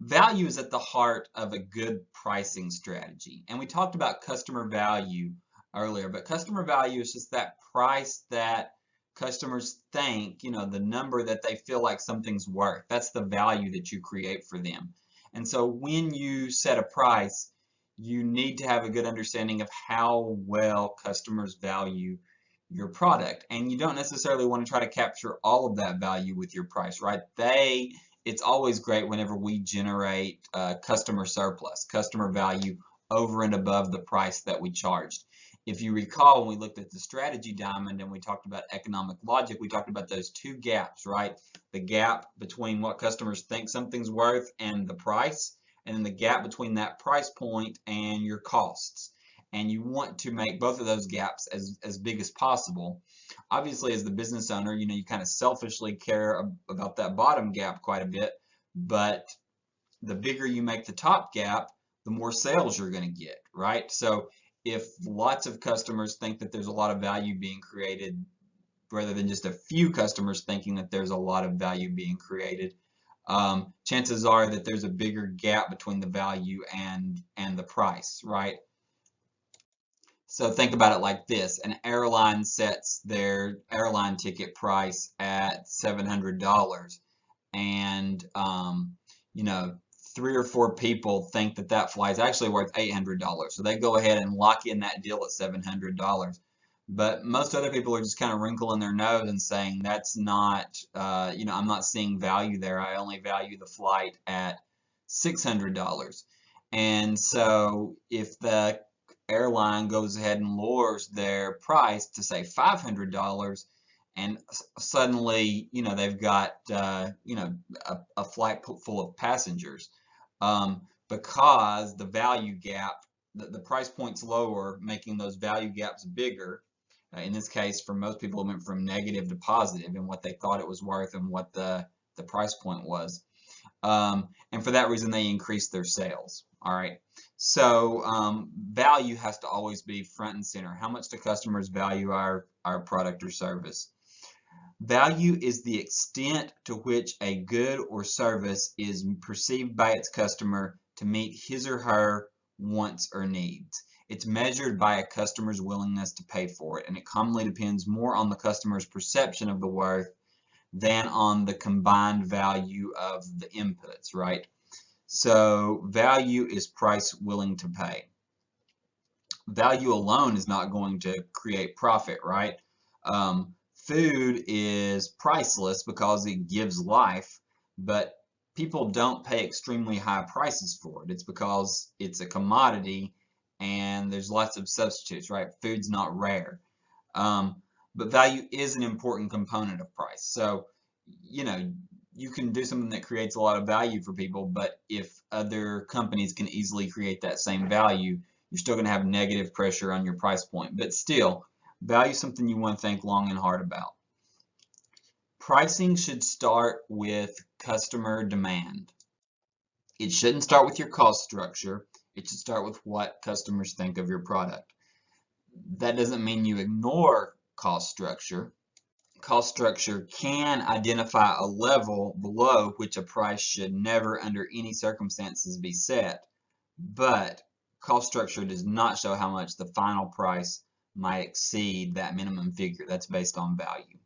Value is at the heart of a good pricing strategy. And we talked about customer value earlier, but customer value is just that price that customers think, the number that they feel like something's worth. That's the value that you create for them. And so when you set a price, you need to have a good understanding of how well customers value your product. And you don't necessarily want to try to capture all of that value with your price, right? It's always great whenever we generate customer surplus, customer value over and above the price that we charged. If you recall, when we looked at the strategy diamond and we talked about economic logic, we talked about those two gaps, right? The gap between what customers think something's worth and the price, and then the gap between that price point and your costs. And you want to make both of those gaps as big as possible. Obviously, as the business owner, you kind of selfishly care about that bottom gap quite a bit, but the bigger you make the top gap, the more sales you're going to get, right? So if lots of customers think that there's a lot of value being created, rather than just a few customers thinking that there's a lot of value being created, chances are that there's a bigger gap between the value and the price, right? So think about it like this. An airline sets their airline ticket price at $700, and 3 or 4 people think that that flight is actually worth $800. So they go ahead and lock in that deal at $700. But most other people are just kind of wrinkling their nose and saying that's not, I'm not seeing value there. I only value the flight at $600. And so if the airline goes ahead and lowers their price to say $500, and suddenly they've got a flight full of passengers, because the value gap, the price point's lower, making those value gaps bigger. In this case, for most people, it went from negative to positive in what they thought it was worth and what the price point was. And for that reason, they increased their sales. All right. So value has to always be front and center. How much do customers value our product or service? Value is the extent to which a good or service is perceived by its customer to meet his or her wants or needs. It's measured by a customer's willingness to pay for it, and it commonly depends more on the customer's perception of the worth than on the combined value of the inputs, right? So value is price willing to pay. Value alone is not going to create profit, right? Food is priceless because it gives life, but people don't pay extremely high prices for it. It's because it's a commodity and there's lots of substitutes, right? Food's not rare. But value is an important component of price. So, you can do something that creates a lot of value for people, but if other companies can easily create that same value, you're still going to have negative pressure on your price point. But still, value is something you want to think long and hard about. Pricing should start with customer demand. It shouldn't start with your cost structure. It should start with what customers think of your product. That doesn't mean you ignore cost structure. Cost structure can identify a level below which a price should never under any circumstances be set, but cost structure does not show how much the final price might exceed that minimum figure. That's based on value.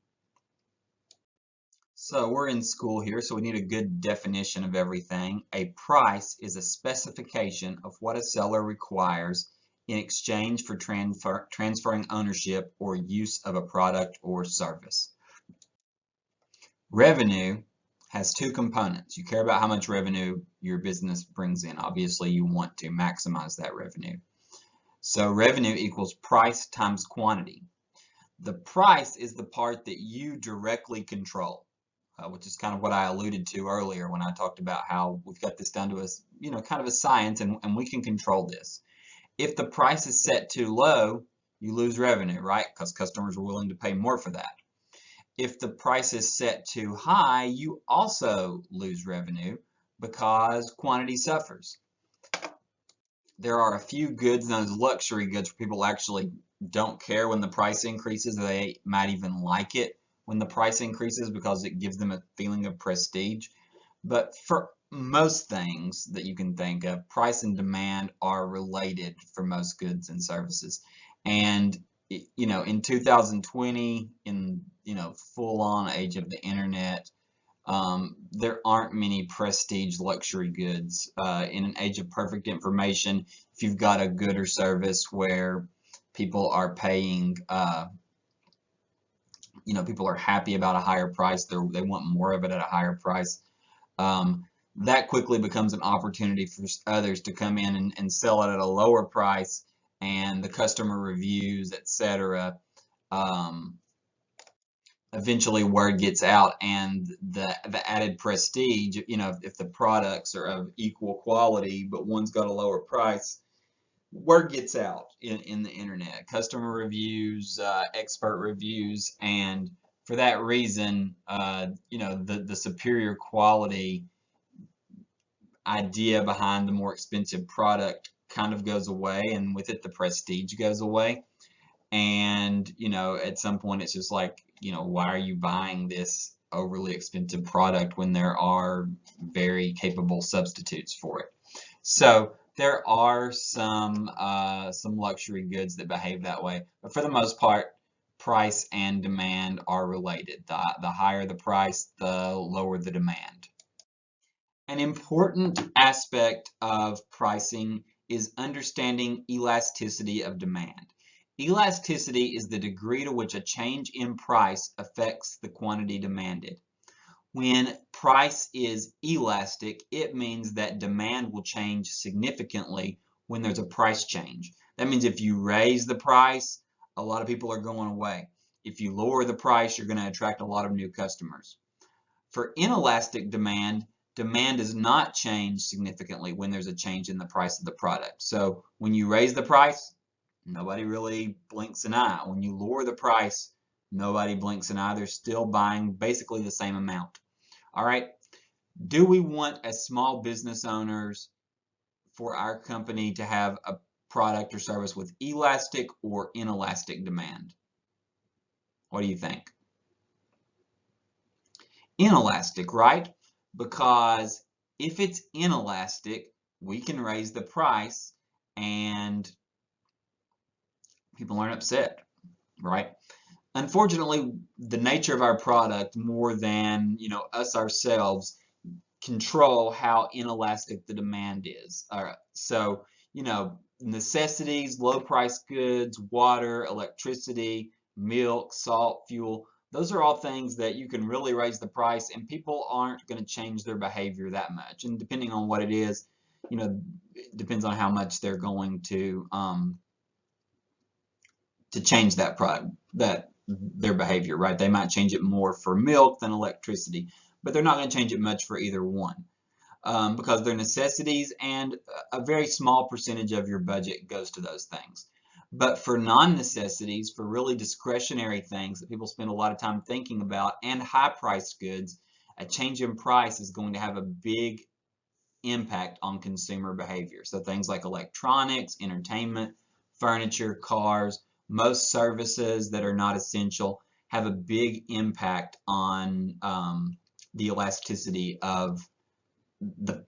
So we're in school here, so we need a good definition of everything. A price is a specification of what a seller requires in exchange for transferring ownership or use of a product or service. Revenue has two components. You care about how much revenue your business brings in. Obviously, you want to maximize that revenue. So revenue equals price times quantity. The price is the part that you directly control, which is kind of what I alluded to earlier when I talked about how we've got this down to a, kind of a science, and we can control this. If the price is set too low, you lose revenue, right? Because customers are willing to pay more for that. If the price is set too high, you also lose revenue because quantity suffers. There are a few goods known as luxury goods where people actually don't care when the price increases. They might even like it when the price increases because it gives them a feeling of prestige. But for most things that you can think of, price and demand are related for most goods and services. And in 2020, in full on age of the internet, there aren't many prestige luxury goods. In an age of perfect information, if you've got a good or service where people are paying, people are happy about a higher price, they want more of it at a higher price, that quickly becomes an opportunity for others to come in and sell it at a lower price, and the customer reviews, etc. Eventually word gets out, and the added prestige, if the products are of equal quality but one's got a lower price, word gets out in the internet, customer reviews, expert reviews, and for that reason, the superior quality idea behind the more expensive product kind of goes away, and with it the prestige goes away. And at some point it's just like, why are you buying this overly expensive product when there are very capable substitutes for it? So there are some luxury goods that behave that way, but for the most part, price and demand are related. The higher the price, the lower the demand. An important aspect of pricing is understanding elasticity of demand. Elasticity is the degree to which a change in price affects the quantity demanded. When price is elastic, it means that demand will change significantly when there's a price change. That means if you raise the price, a lot of people are going away. If you lower the price, you're going to attract a lot of new customers. For inelastic demand, demand does not change significantly when there's a change in the price of the product. So when you raise the price, nobody really blinks an eye. When you lower the price, nobody blinks an eye. They're still buying basically the same amount. All right. Do we want, as small business owners, for our company to have a product or service with elastic or inelastic demand? What do you think? Inelastic, right? Because if it's inelastic, we can raise the price and people aren't upset, right? Unfortunately, the nature of our product, more than us ourselves, control how inelastic the demand is. All right, so necessities, low price goods, water, electricity, milk, salt, fuel, those are all things that you can really raise the price and people aren't going to change their behavior that much. And depending on what it is, it depends on how much they're going to change that product, their behavior, right? They might change it more for milk than electricity, but they're not going to change it much for either one because they're necessities, and a very small percentage of your budget goes to those things. But for non-necessities, for really discretionary things that people spend a lot of time thinking about, and high-priced goods, a change in price is going to have a big impact on consumer behavior. So things like electronics, entertainment, furniture, cars, most services that are not essential have a big impact on the elasticity of the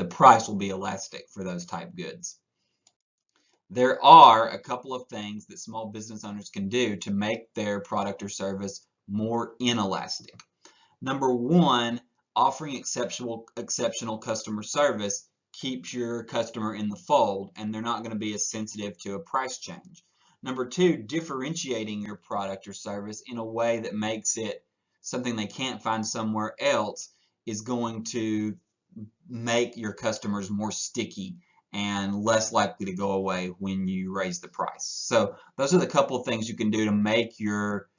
price will be elastic for those type goods. There are a couple of things that small business owners can do to make their product or service more inelastic. Number one, offering exceptional customer service keeps your customer in the fold, and they're not going to be as sensitive to a price change. Number two, differentiating your product or service in a way that makes it something they can't find somewhere else is going to make your customers more sticky and less likely to go away when you raise the price. So those are the couple of things you can do to make your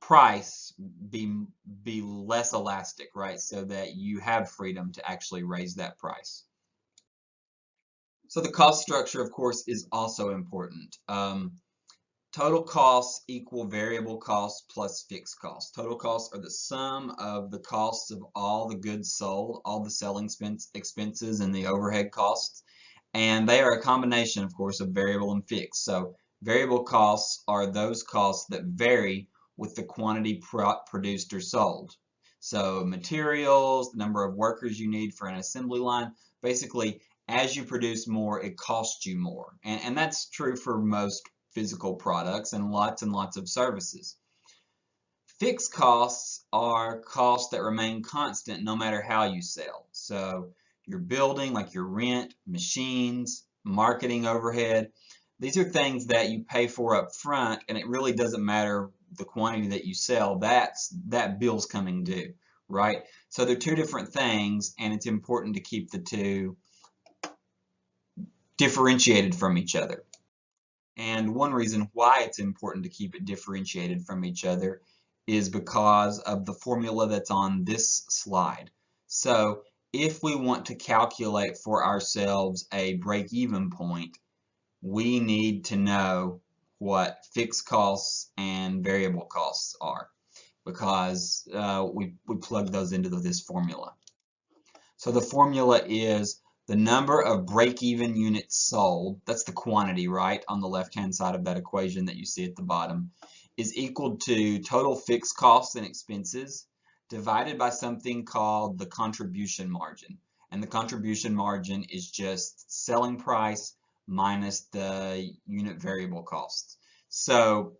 price be less elastic, right? So that you have freedom to actually raise that price. So the cost structure, of course, is also important. Total costs equal variable costs plus fixed costs. Total costs are the sum of the costs of all the goods sold, all the selling expenses and the overhead costs. And they are a combination, of course, of variable and fixed. So variable costs are those costs that vary with the quantity produced or sold. So materials, the number of workers you need for an assembly line, basically as you produce more, it costs you more. And that's true for most physical products and lots of services. Fixed costs are costs that remain constant no matter how you sell. So your building, like your rent, machines, marketing overhead, these are things that you pay for up front, and it really doesn't matter the quantity that you sell. That bill's coming due, right? So they're two different things, and it's important to keep the two differentiated from each other. And one reason why it's important to keep it differentiated from each other is because of the formula that's on this slide. So if we want to calculate for ourselves a break-even point, we need to know what fixed costs and variable costs are, because we plug those into this formula. So the formula is the number of break-even units sold, that's the quantity, right, on the left-hand side of that equation that you see at the bottom, is equal to total fixed costs and expenses divided by something called the contribution margin. And the contribution margin is just selling price minus the unit variable costs. So,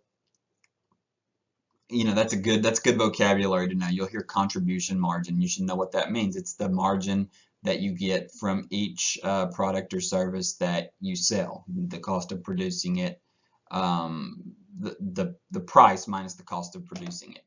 that's good vocabulary to know. You'll hear contribution margin. You should know what that means. It's the margin that you get from each product or service that you sell. The cost of producing it, the price minus the cost of producing it.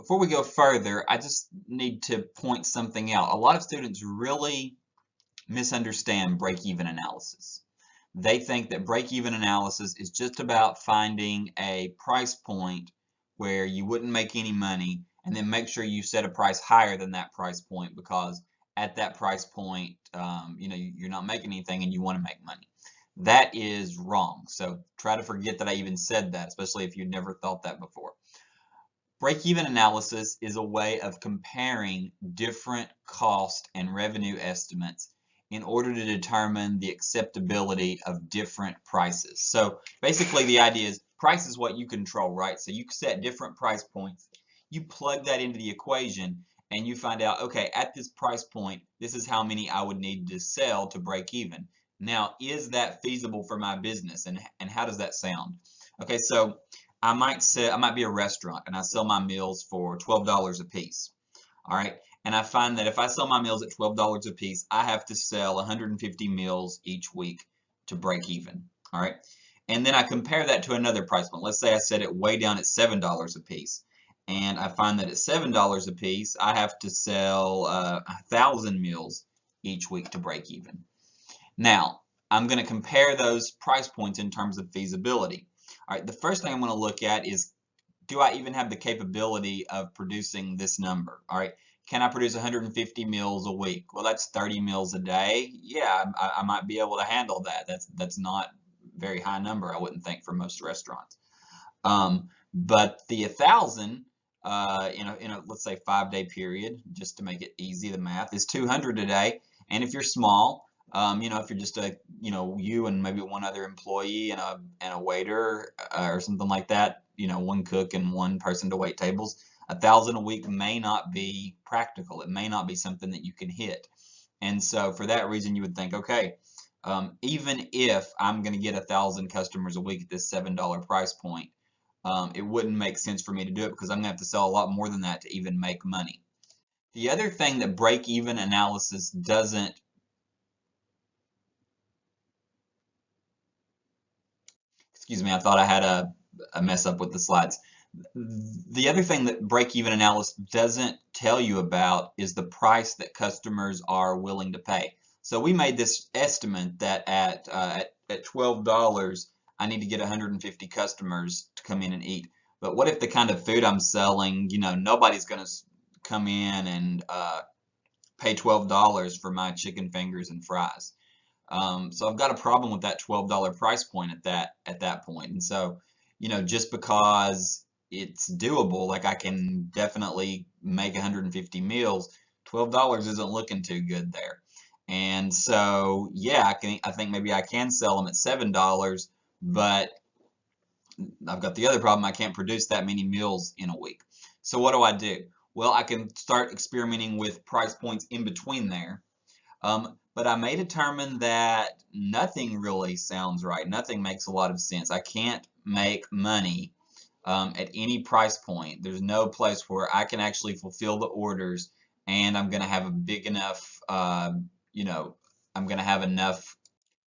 Before we go further, I just need to point something out. A lot of students really misunderstand break-even analysis. They think that break-even analysis is just about finding a price point where you wouldn't make any money and then make sure you set a price higher than that price point, because at that price point, you're not making anything and you want to make money. That is wrong. So try to forget that I even said that, especially if you'd never thought that before. Break-even analysis is a way of comparing different cost and revenue estimates in order to determine the acceptability of different prices. So basically the idea is price is what you control, right? So you set different price points, you plug that into the equation, and you find out, okay, at this price point, this is how many I would need to sell to break even. Now, is that feasible for my business, and how does that sound? Okay, so I might be a restaurant and I sell my meals for $12 a piece. All right. And I find that if I sell my meals at $12 a piece, I have to sell 150 meals each week to break even. All right. And then I compare that to another price point. Let's say I set it way down at $7 a piece. And I find that at $7 a piece, I have to sell 1,000 meals each week to break even. Now, I'm going to compare those price points in terms of feasibility. All right, the first thing I'm going to look at is, do I even have the capability of producing this number? All right, can I produce 150 meals a week? Well, that's 30 meals a day. Yeah, I might be able to handle that. That's not a very high number, I wouldn't think, for most restaurants. But the 1,000 in a let's say 5-day period, just to make it easy, the math is 200 a day. And if you're small, if you're just you and maybe one other employee and a waiter or something like that, one cook and one person to wait tables, 1,000 a week may not be practical. It may not be something that you can hit. And so for that reason, you would think, okay, even if I'm going to get 1,000 customers a week at this $7 price point, it wouldn't make sense for me to do it, because I'm going to have to sell a lot more than that to even make money. The other thing that break-even analysis doesn't Excuse me, I thought I had a mess up with the slides. The other thing that break-even analysis doesn't tell you about is the price that customers are willing to pay. So we made this estimate that at $12, I need to get 150 customers to come in and eat. But what if the kind of food I'm selling, nobody's going to come in and pay $12 for my chicken fingers and fries? So I've got a problem with that $12 price point at that point. And so, just because it's doable, like I can definitely make 150 meals, $12 isn't looking too good there. And so, yeah, I think maybe I can sell them at $7, but I've got the other problem. I can't produce that many meals in a week. So what do I do? Well, I can start experimenting with price points in between there. But I may determine that nothing really sounds right. Nothing makes a lot of sense. I can't make money at any price point. There's no place where I can actually fulfill the orders, and I'm going to have a big enough, I'm going to have enough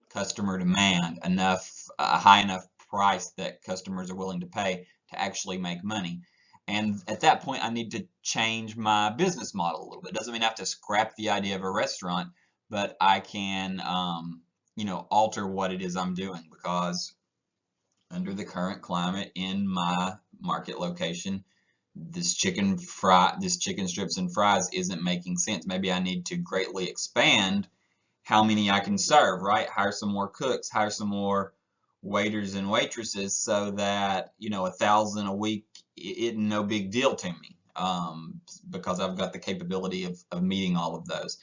customer demand, a high enough price that customers are willing to pay to actually make money. And at that point, I need to change my business model a little bit. It doesn't mean I have to scrap the idea of a restaurant, but I can, alter what it is I'm doing, because under the current climate in my market location, this chicken strips and fries isn't making sense. Maybe I need to greatly expand how many I can serve, right? Hire some more cooks, hire some more waiters and waitresses, so that 1,000 a week isn't no big deal to me, because I've got the capability of meeting all of those.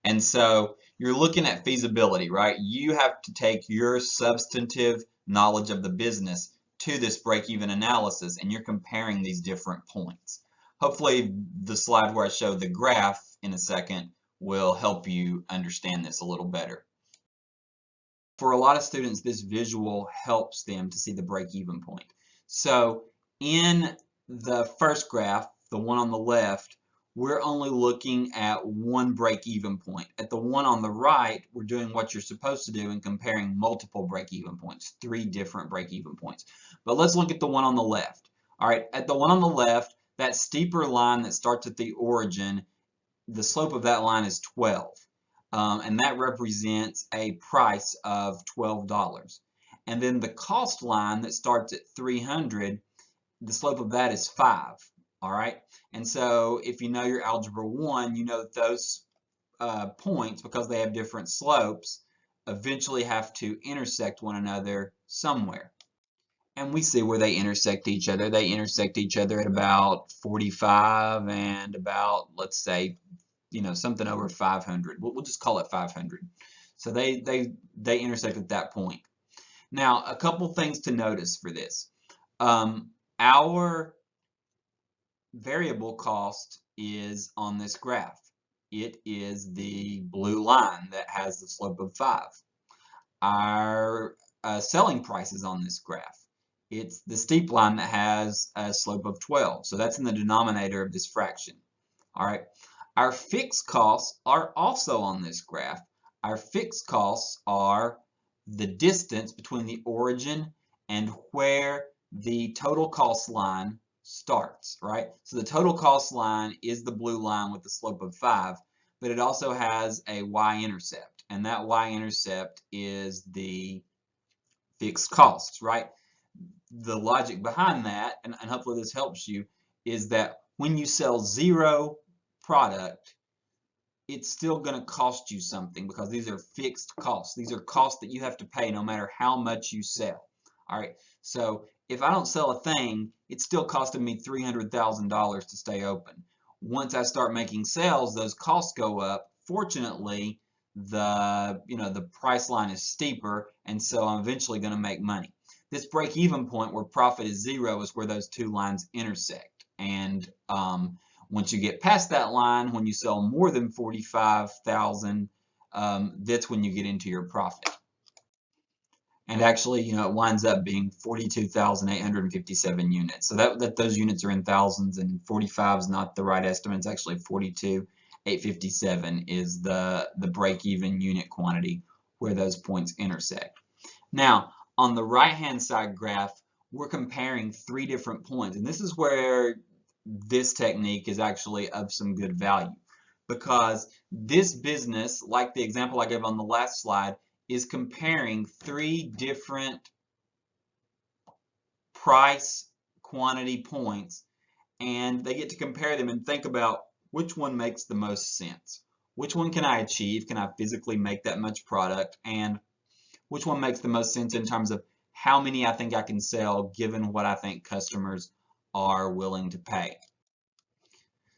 And so you're looking at feasibility, right? You have to take your substantive knowledge of the business to this break-even analysis, and you're comparing these different points. Hopefully the slide where I show the graph in a second will help you understand this a little better. For a lot of students, this visual helps them to see the break-even point. So in the first graph, the one on the left, we're only looking at one break-even point. At the one on the right, we're doing what you're supposed to do and comparing multiple break-even points, 3 different break-even points. But let's look at the one on the left. All right, at the one on the left, that steeper line that starts at the origin, the slope of that line is 12. And that represents a price of $12. And then the cost line that starts at 300, the slope of that is 5. All right. And so if you know your algebra 1, you know that those points, because they have different slopes, eventually have to intersect one another somewhere. And we see where they intersect each other. They intersect each other at about 45 and about, let's say, something over 500. We'll just call it 500. So they intersect at that point. Now, a couple things to notice for this. Our variable cost is on this graph. It is the blue line that has the slope of 5. Our selling price is on this graph. It's the steep line that has a slope of 12. So that's in the denominator of this fraction. All right. Our fixed costs are also on this graph. Our fixed costs are the distance between the origin and where the total cost line starts, right? So the total cost line is the blue line with the slope of 5, but it also has a y-intercept, and that y-intercept is the fixed costs, right? The logic behind that, and hopefully this helps you, is that when you sell 0 product, it's still going to cost you something because these are fixed costs. These are costs that you have to pay no matter how much you sell. All right, so if I don't sell a thing, it's still costing me $300,000 to stay open. Once I start making sales, those costs go up. Fortunately, the price line is steeper, and so I'm eventually going to make money. This break-even point where profit is 0 is where those two lines intersect. And once you get past that line, when you sell more than 45,000, that's when you get into your profit. And actually, it winds up being 42,857 units. So that those units are in thousands, and 45 is not the right estimate. It's actually 42,857 is the break-even unit quantity where those points intersect. Now, on the right-hand side graph, we're comparing 3 different points, and this is where this technique is actually of some good value, because this business, like the example I gave on the last slide, is comparing 3 different price quantity points, and they get to compare them and think about which one makes the most sense. Which one can I achieve? Can I physically make that much product? And which one makes the most sense in terms of how many I think I can sell given what I think customers are willing to pay.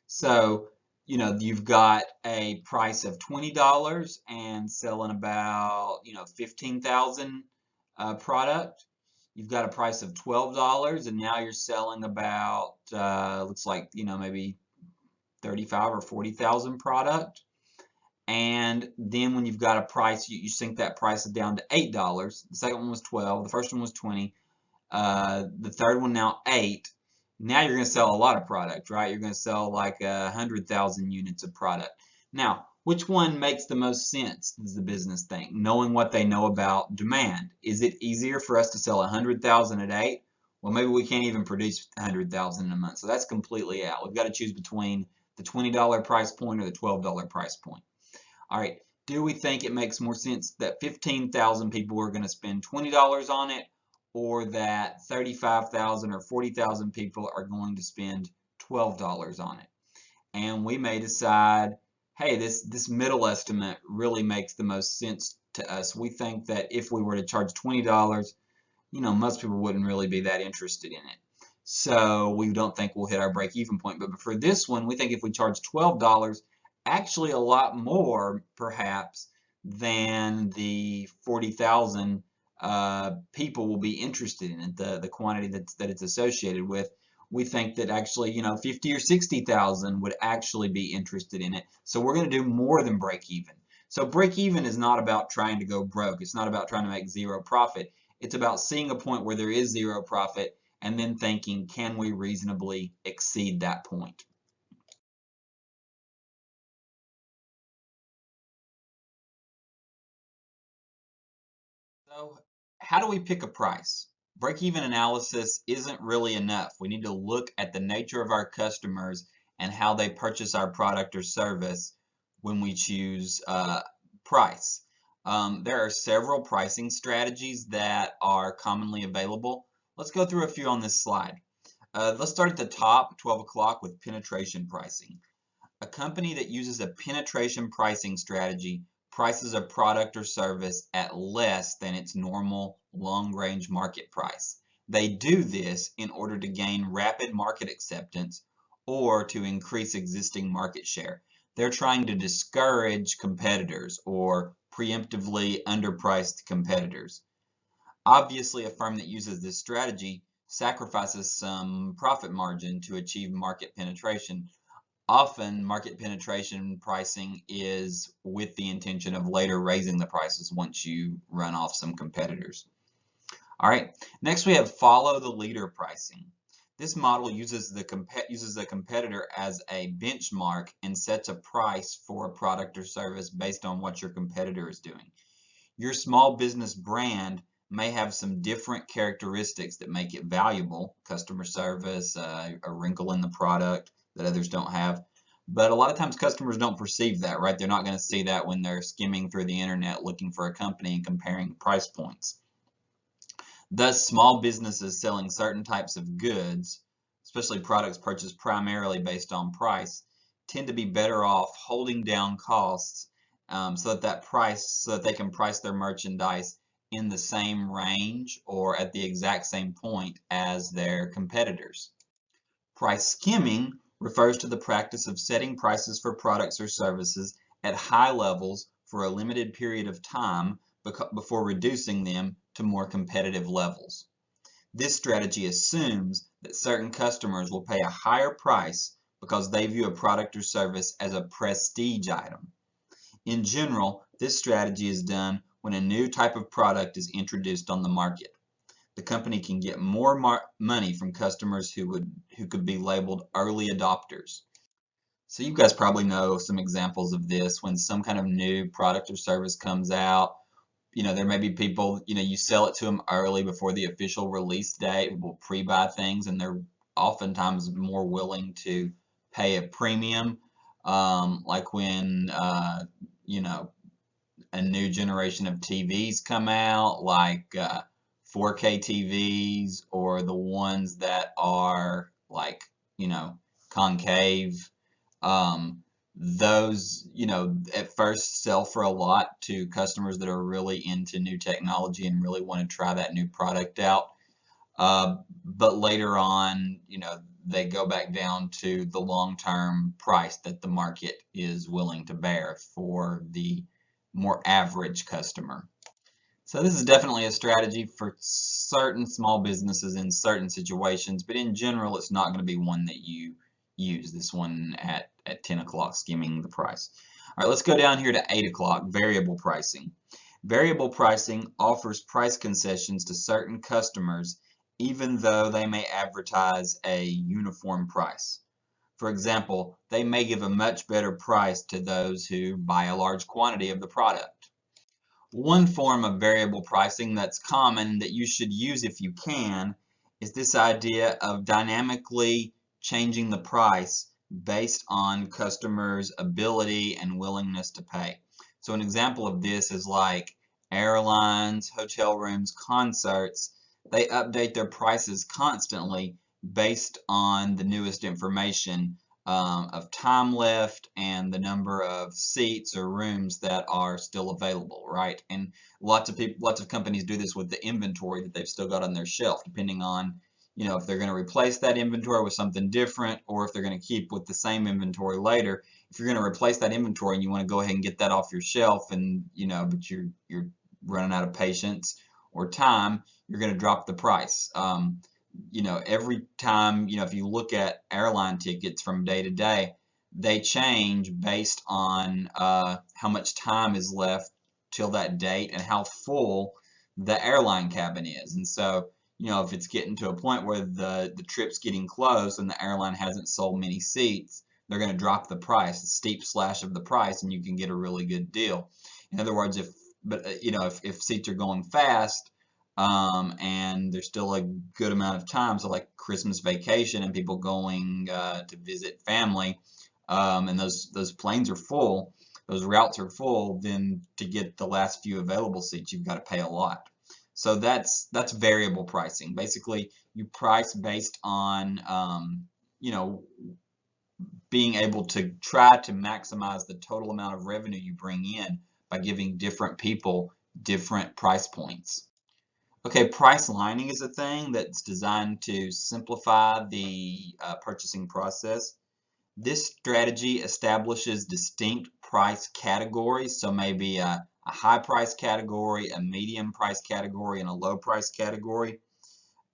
So, you've got a price of $20 and selling about, 15,000 product. You've got a price of $12 and now you're selling about, looks like, maybe 35 or 40,000 product. And then when you've got a price, you sink that price down to $8. The second one was 12. The first one was 20. The third one now 8. Now you're going to sell a lot of product, right? You're going to sell like 100,000 units of product. Now, which one makes the most sense is the business thing, knowing what they know about demand. Is it easier for us to sell 100,000 at 8? Well, maybe we can't even produce 100,000 in a month. So that's completely out. We've got to choose between the $20 price point or the $12 price point. All right, do we think it makes more sense that 15,000 people are going to spend $20 on it, or that 35,000 or 40,000 people are going to spend $12 on it? And we may decide, hey, this middle estimate really makes the most sense to us. We think that if we were to charge $20, most people wouldn't really be that interested in it. So we don't think we'll hit our break-even point. But for this one, we think if we charge $12, actually a lot more perhaps than the 40,000 people will be interested in it, the quantity that it's associated with. We think that actually 50 or 60,000 would actually be interested in it. So we're going to do more than break even. So break even is not about trying to go broke. It's not about trying to make 0 profit. It's about seeing a point where there is 0 profit and then thinking, can we reasonably exceed that point? So how do we pick a price? Break-even analysis isn't really enough. We need to look at the nature of our customers and how they purchase our product or service when we choose price. There are several pricing strategies that are commonly available. Let's go through a few on this slide. Let's start at the top, 12 o'clock, with penetration pricing. A company that uses a penetration pricing strategy prices a product or service at less than its normal long-range market price. They do this in order to gain rapid market acceptance or to increase existing market share. They're trying to discourage competitors or preemptively underpriced competitors. Obviously, a firm that uses this strategy sacrifices some profit margin to achieve market penetration. Often, market penetration pricing is with the intention of later raising the prices once you run off some competitors. All right, next we have follow the leader pricing. This model uses the competitor as a benchmark and sets a price for a product or service based on what your competitor is doing. Your small business brand may have some different characteristics that make it valuable, customer service, a wrinkle in the product that others don't have. But a lot of times customers don't perceive that, right? They're not going to see that when they're skimming through the internet looking for a company and comparing price points. Thus, small businesses selling certain types of goods, especially products purchased primarily based on price, tend to be better off holding down costs so that they can price their merchandise in the same range or at the exact same point as their competitors. Price skimming refers to the practice of setting prices for products or services at high levels for a limited period of time before reducing them to more competitive levels. This strategy assumes that certain customers will pay a higher price because they view a product or service as a prestige item. In general, this strategy is done when a new type of product is introduced on the market. The company can get more money from customers who could be labeled early adopters. So you guys probably know some examples of this when some kind of new product or service comes out. There may be people, you sell it to them early before the official release date, will pre-buy things, and they're oftentimes more willing to pay a premium, like when, a new generation of TVs come out, like 4K TVs, or the ones that are like, concave. Those, at first sell for a lot to customers that are really into new technology and really want to try that new product out. But later on, they go back down to the long-term price that the market is willing to bear for the more average customer. So this is definitely a strategy for certain small businesses in certain situations, but in general, it's not going to be one that you use. This one at 10 o'clock, skimming the price. All right, let's go down here to 8 o'clock, variable pricing. Variable pricing offers price concessions to certain customers even though they may advertise a uniform price. For example, they may give a much better price to those who buy a large quantity of the product. One form of variable pricing that's common that you should use if you can is this idea of dynamically changing the price based on customers' ability and willingness to pay. So an example of this is like airlines, hotel rooms, concerts. They update their prices constantly based on the newest information of time left and the number of seats or rooms that are still available, right? And lots of companies do this with the inventory that they've still got on their shelf, depending on, if they're going to replace that inventory with something different, or if they're going to keep with the same inventory later. If you're going to replace that inventory and you want to go ahead and get that off your shelf, and but you're running out of patience or time, you're going to drop the price. Every time, if you look at airline tickets from day to day, they change based on how much time is left till that date and how full the airline cabin is. And so, if it's getting to a point where the trip's getting close and the airline hasn't sold many seats, they're going to drop the price, a steep slash of the price, and you can get a really good deal. In other words, if seats are going fast, and there's still a good amount of time, so like Christmas vacation and people going to visit family, and those planes are full, those routes are full, then to get the last few available seats, you've got to pay a lot. So that's variable pricing. Basically, you price based on you know, being able to try to maximize the total amount of revenue you bring in by giving different people different price points. Okay, price lining is a thing that's designed to simplify the purchasing process. This strategy establishes distinct price categories, so maybe a high price category, a medium price category, and a low price category.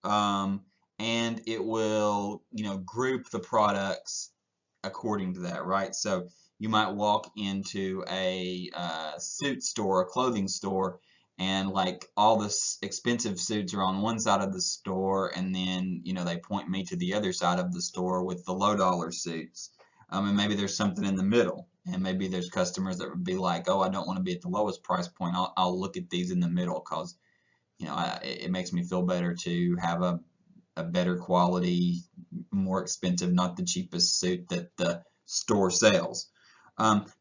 And it will, group the products according to that, right? So you might walk into a suit store, a clothing store, and like all the expensive suits are on one side of the store, and then they point me to the other side of the store with the low dollar suits. And maybe there's something in the middle, and maybe there's customers that would be like, oh, I don't want to be at the lowest price point. I'll look at these in the middle because it makes me feel better to have a better quality, more expensive, not the cheapest suit that the store sells.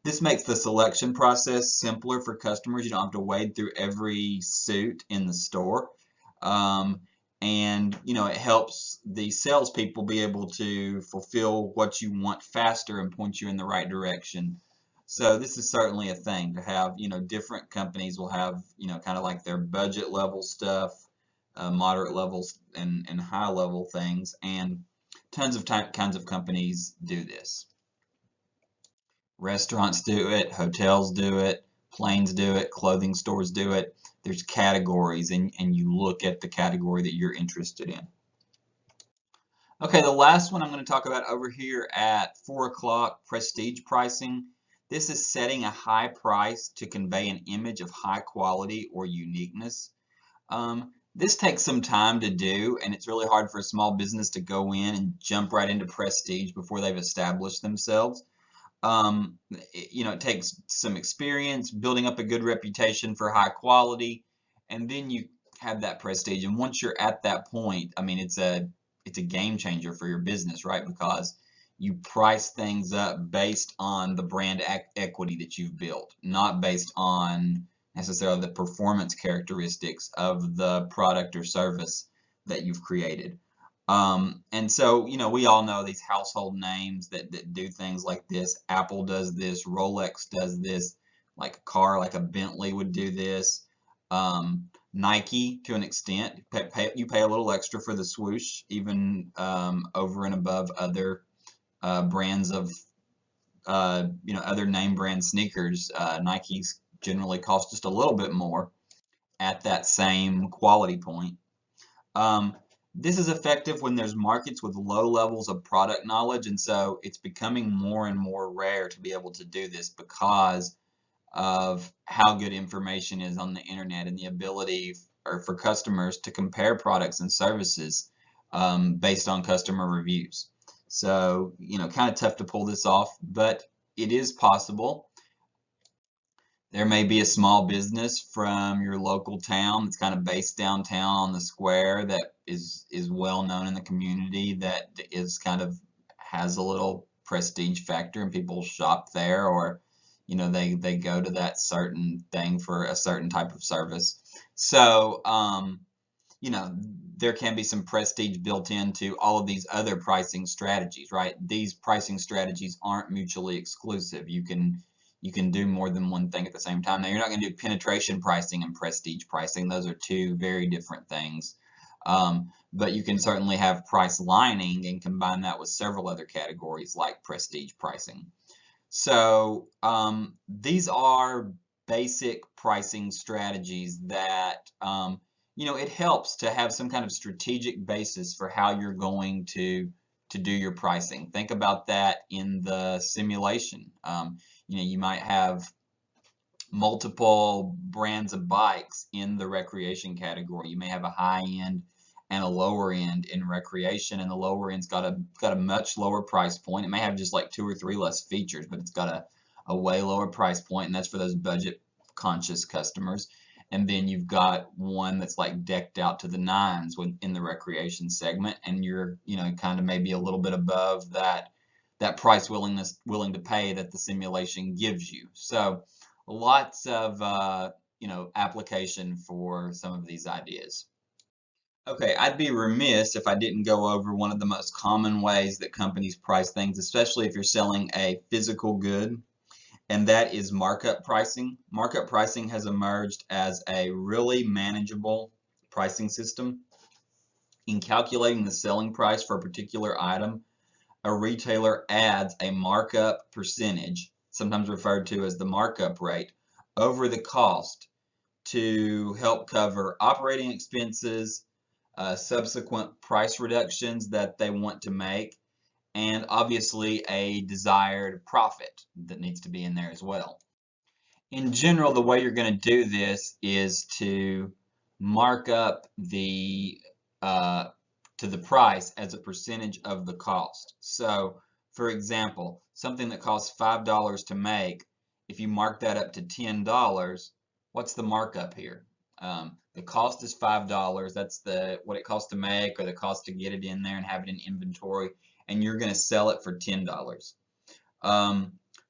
This makes the selection process simpler for customers. You don't have to wade through every suit in the store. And it helps the salespeople be able to fulfill what you want faster and point you in the right direction. So this is certainly a thing to have. Different companies will have kind of like their budget level stuff, moderate levels, and high level things, and tons of kinds of companies do this. Restaurants do it, hotels do it, planes do it, clothing stores do it. There's categories, and you look at the category that you're interested in. Okay, the last one I'm going to talk about over here at 4 o'clock, prestige pricing. This is setting a high price to convey an image of high quality or uniqueness. This takes some time to do, and it's really hard for a small business to go in and jump right into prestige before they've established themselves. It takes some experience, building up a good reputation for high quality, and then you have that prestige. And once you're at that point, I mean, it's a game changer for your business, right? Because you price things up based on the brand equity that you've built, not based on necessarily the performance characteristics of the product or service that you've created. And so, we all know these household names that do things like this. Apple does this, Rolex does this, like a car, like a Bentley would do this. Nike, to an extent, you pay a little extra for the swoosh, even over and above other brands of, other name brand sneakers. Nike's generally cost just a little bit more at that same quality point. This is effective when there's markets with low levels of product knowledge, and so it's becoming more and more rare to be able to do this because of how good information is on the internet and the ability for customers to compare products and services based on customer reviews. So, kind of tough to pull this off, but it is possible. There may be a small business from your local town that's kind of based downtown on the square that is well known in the community, that is kind of has a little prestige factor, and people shop there, or they go to that certain thing for a certain type of service. So there can be some prestige built into all of these other pricing strategies, right? These pricing strategies aren't mutually exclusive. You can do more than one thing at the same time. Now, you're not going to do penetration pricing and prestige pricing. Those are two very different things. But you can certainly have price lining and combine that with several other categories like prestige pricing. So these are basic pricing strategies that, it helps to have some kind of strategic basis for how you're going to do your pricing. Think about that in the simulation. You might have multiple brands of bikes in the recreation category. You may have a high end and a lower end in recreation, and the lower end's got a much lower price point. It may have just like 2 or 3 less features, but it's got a way lower price point, and that's for those budget conscious customers. and then you've got one that's like decked out to the nines in the recreation segment, and you're, you know, kind of maybe a little bit above that price willing to pay that the simulation gives you. So lots of you know, application for some of these ideas. Okay, I'd be remiss if I didn't go over one of the most common ways that companies price things, especially if you're selling a physical good, and that is markup pricing. Markup pricing has emerged as a really manageable pricing system. In calculating the selling price for a particular item, a retailer adds a markup percentage, sometimes referred to as the markup rate, over the cost to help cover operating expenses, subsequent price reductions that they want to make, and obviously a desired profit that needs to be in there as well. In general, the way you're going to do this is to mark up to the price as a percentage of the cost. So, for example, something that costs $5 to make, if you mark that up to $10, what's the markup here? The cost is $5. That's what it costs to make, or the cost to get it in there and have it in inventory, and you're going to sell it for $10.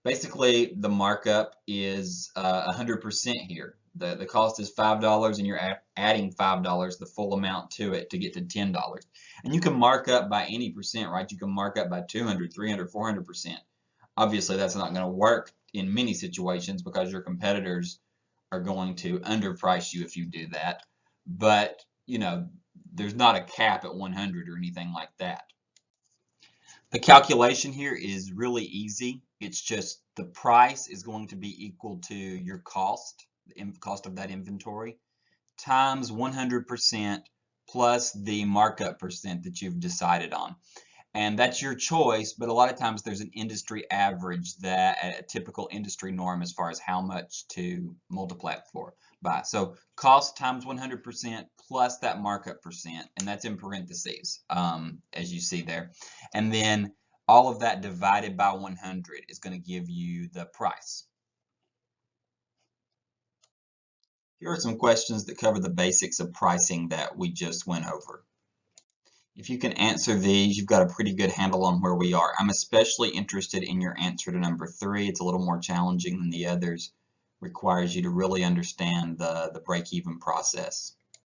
Basically, the markup is 100% here. The cost is $5, and you're adding $5, the full amount to it, to get to $10. And you can mark up by any percent, right? You can mark up by 200, 300, 400%. Obviously, that's not going to work in many situations because your competitors are going to underprice you if you do that. But, you know, there's not a cap at 100 or anything like that. The calculation here is really easy. It's just the price is going to be equal to your cost, the cost of that inventory, times 100% plus the markup percent that you've decided on. And that's your choice, but a lot of times there's an industry average, that a typical industry norm as far as how much to multiply it by. So cost times 100% plus that markup percent, and that's in parentheses, as you see there. And then all of that divided by 100 is going to give you the price. Here are some questions that cover the basics of pricing that we just went over. If you can answer these, you've got a pretty good handle on where we are. I'm especially interested in your answer to number 3. It's a little more challenging than the others. Requires you to really understand the break-even process.